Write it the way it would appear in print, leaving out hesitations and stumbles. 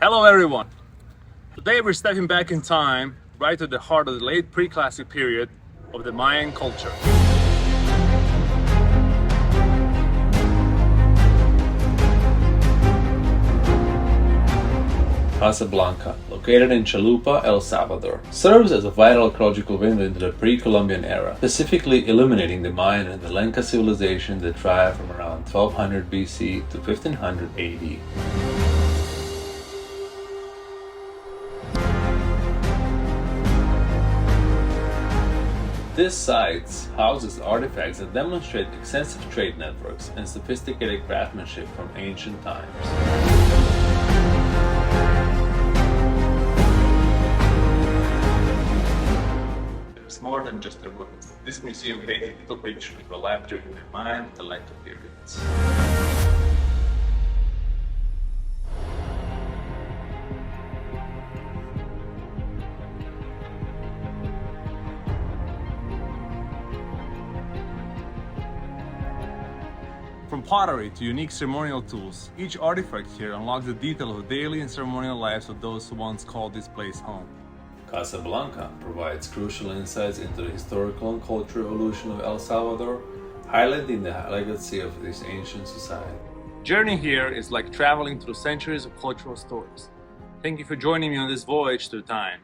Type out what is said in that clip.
Hello everyone! Today we're stepping back in time, right to the heart of the late Pre-Classic period of the Mayan culture. Casa Blanca, located in Chalupa, El Salvador, serves as a vital archaeological window into the Pre-Columbian era, specifically illuminating the Mayan and the Lenca civilization that thrived from around 1200 BC to 1500 AD. This site houses artifacts that demonstrate extensive trade networks and sophisticated craftsmanship from ancient times. It's more than just a book. This museum painted little pictures of the life during the Mayan and the Lenca periods. From pottery to unique ceremonial tools, each artifact here unlocks the detail of the daily and ceremonial lives of those who once called this place home. Casa Blanca provides crucial insights into the historical and cultural evolution of El Salvador, highlighting the legacy of this ancient society. Journey here is like traveling through centuries of cultural stories. Thank you for joining me on this voyage through time.